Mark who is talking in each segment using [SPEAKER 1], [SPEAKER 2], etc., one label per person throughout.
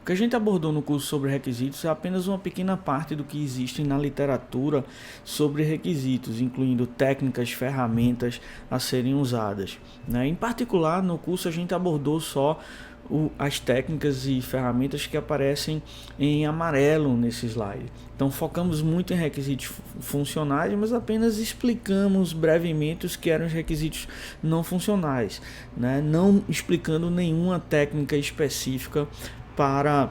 [SPEAKER 1] que a gente abordou no curso sobre requisitos é apenas uma pequena parte do que existe na literatura sobre requisitos, incluindo técnicas, ferramentas a serem usadas, né? Em particular, no curso a gente abordou só as técnicas e ferramentas que aparecem em amarelo nesse slide. Então focamos muito em requisitos funcionais, mas apenas explicamos brevemente os que eram os requisitos não funcionais, né? Não explicando nenhuma técnica específica para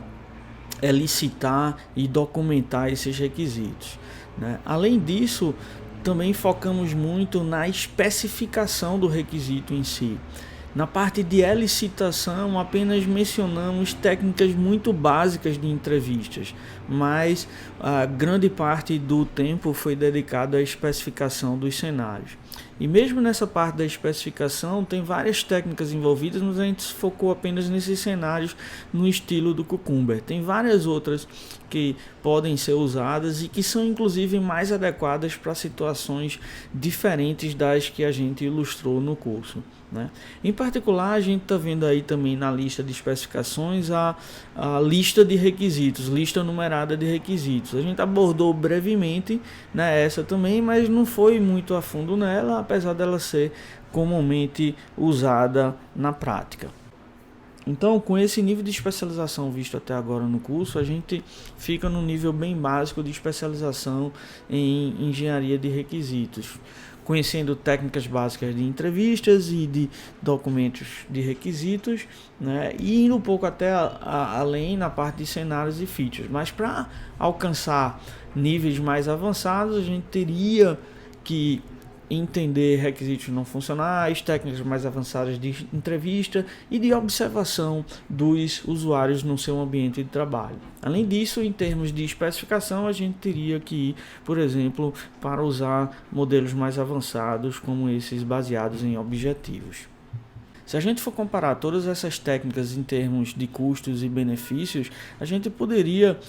[SPEAKER 1] elicitar e documentar esses requisitos, né? Além disso, também focamos muito na especificação do requisito em si. Na parte de elicitação, apenas mencionamos técnicas muito básicas de entrevistas, mas a grande parte do tempo foi dedicado à especificação dos cenários. E mesmo nessa parte da especificação, tem várias técnicas envolvidas, mas a gente se focou apenas nesses cenários no estilo do Cucumber. Tem várias outras que podem ser usadas e que são inclusive mais adequadas para situações diferentes das que a gente ilustrou no curso, né? Em particular, a gente está vendo aí também na lista de especificações a lista de requisitos, lista numerada de requisitos. A gente abordou brevemente, né, essa também, mas não foi muito a fundo nela, apesar dela ser comumente usada na prática. Então, com esse nível de especialização visto até agora no curso, a gente fica no nível bem básico de especialização em engenharia de requisitos, conhecendo técnicas básicas de entrevistas e de documentos de requisitos, né, e indo um pouco até além na parte de cenários e features. Mas para alcançar níveis mais avançados, a gente teria que entender requisitos não funcionais, técnicas mais avançadas de entrevista e de observação dos usuários no seu ambiente de trabalho. Além disso, em termos de especificação, a gente teria que ir, por exemplo, para usar modelos mais avançados como esses baseados em objetivos. Se a gente for comparar todas essas técnicas em termos de custos e benefícios, a gente poderia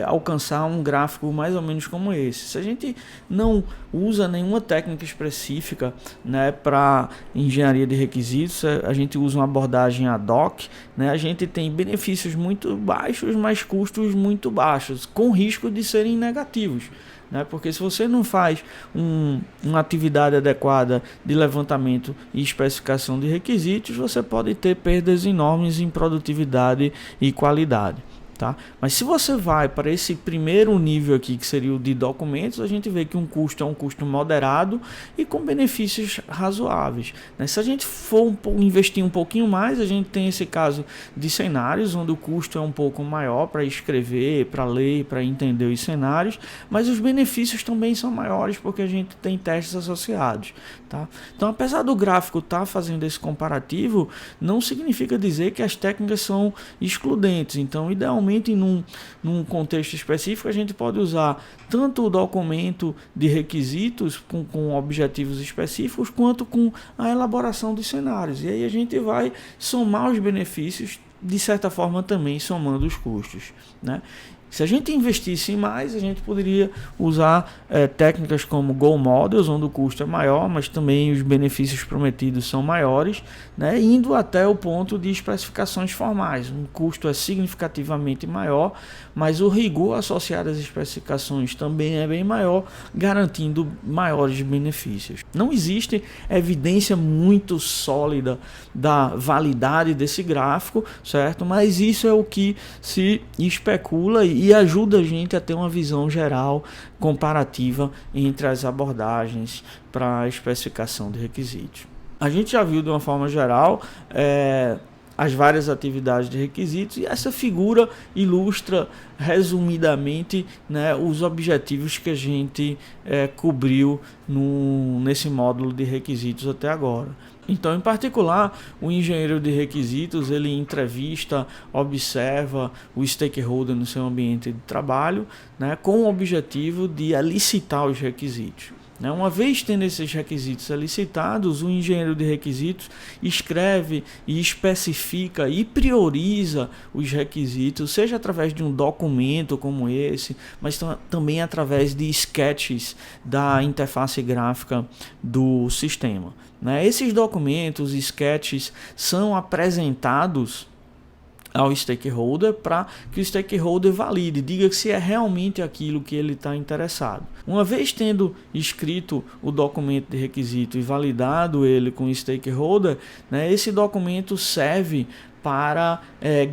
[SPEAKER 1] alcançar um gráfico mais ou menos como esse. Se a gente não usa nenhuma técnica específica, né, para engenharia de requisitos, a gente usa uma abordagem ad hoc, né, a gente tem benefícios muito baixos, mas custos muito baixos, com risco de serem negativos, né? Porque se você não faz uma atividade adequada de levantamento e especificação de requisitos, você pode ter perdas enormes em produtividade e qualidade, tá? Mas se você vai para esse primeiro nível aqui, que seria o de documentos, a gente vê que um custo é um custo moderado e com benefícios razoáveis, né? Se a gente for investir um pouquinho mais, a gente tem esse caso de cenários, onde o custo é um pouco maior para escrever, para ler, para entender os cenários, mas os benefícios também são maiores porque a gente tem testes associados, tá? Então, apesar do gráfico estar fazendo esse comparativo, não significa dizer que as técnicas são excludentes. Então, idealmente, num contexto específico, a gente pode usar tanto o documento de requisitos com objetivos específicos, quanto com a elaboração dos cenários. E aí a gente vai somar os benefícios, de certa forma também somando os custos, né? Se a gente investisse mais, a gente poderia usar técnicas como Goal Models, onde o custo é maior, mas também os benefícios prometidos são maiores, né, indo até o ponto de especificações formais. O custo é significativamente maior, mas o rigor associado às especificações também é bem maior, garantindo maiores benefícios. Não existe evidência muito sólida da validade desse gráfico, certo? Mas isso é o que se especula e ajuda a gente a ter uma visão geral comparativa entre as abordagens para a especificação de requisitos. A gente já viu de uma forma geral as várias atividades de requisitos, e essa figura ilustra resumidamente, né, os objetivos que a gente cobriu nesse módulo de requisitos até agora. Então, em particular, o engenheiro de requisitos, ele entrevista, observa o stakeholder no seu ambiente de trabalho, né, com o objetivo de elicitar os requisitos. Uma vez tendo esses requisitos elicitados, o engenheiro de requisitos escreve e especifica e prioriza os requisitos, seja através de um documento como esse, mas também através de sketches da interface gráfica do sistema. Esses documentos e sketches são apresentados ao stakeholder para que o stakeholder valide, diga se é realmente aquilo que ele está interessado. Uma vez tendo escrito o documento de requisito e validado ele com o stakeholder, né, esse documento serve para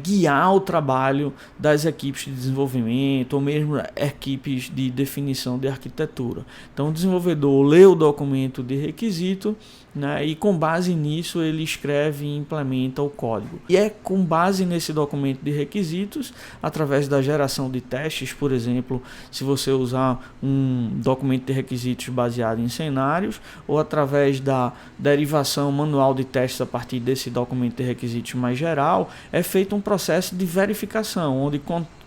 [SPEAKER 1] guiar o trabalho das equipes de desenvolvimento ou mesmo equipes de definição de arquitetura. Então o desenvolvedor lê o documento de requisito, né, e com base nisso ele escreve e implementa o código. E é com base nesse documento de requisitos, através da geração de testes, por exemplo, se você usar um documento de requisitos baseado em cenários, ou através da derivação manual de testes a partir desse documento de requisitos mais geral, é feito um processo de verificação, onde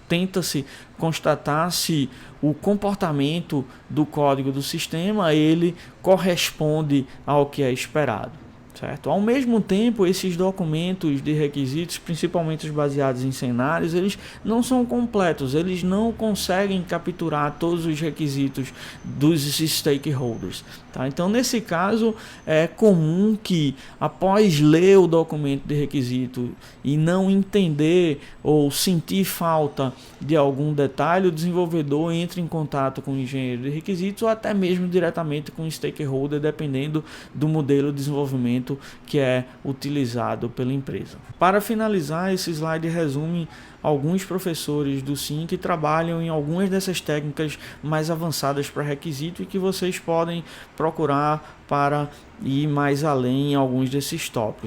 [SPEAKER 1] tenta-se constatar se o comportamento do código do sistema ele corresponde ao que é esperado, certo? Ao mesmo tempo, esses documentos de requisitos, principalmente os baseados em cenários, eles não são completos, eles não conseguem capturar todos os requisitos dos stakeholders, tá? Então, nesse caso, é comum que, após ler o documento de requisito e não entender ou sentir falta de algum detalhe, o desenvolvedor entre em contato com o engenheiro de requisitos ou até mesmo diretamente com o stakeholder, dependendo do modelo de desenvolvimento que é utilizado pela empresa. Para finalizar, esse slide resume alguns professores do SIM que trabalham em algumas dessas técnicas mais avançadas para requisito e que vocês podem procurar para ir mais além em alguns desses tópicos.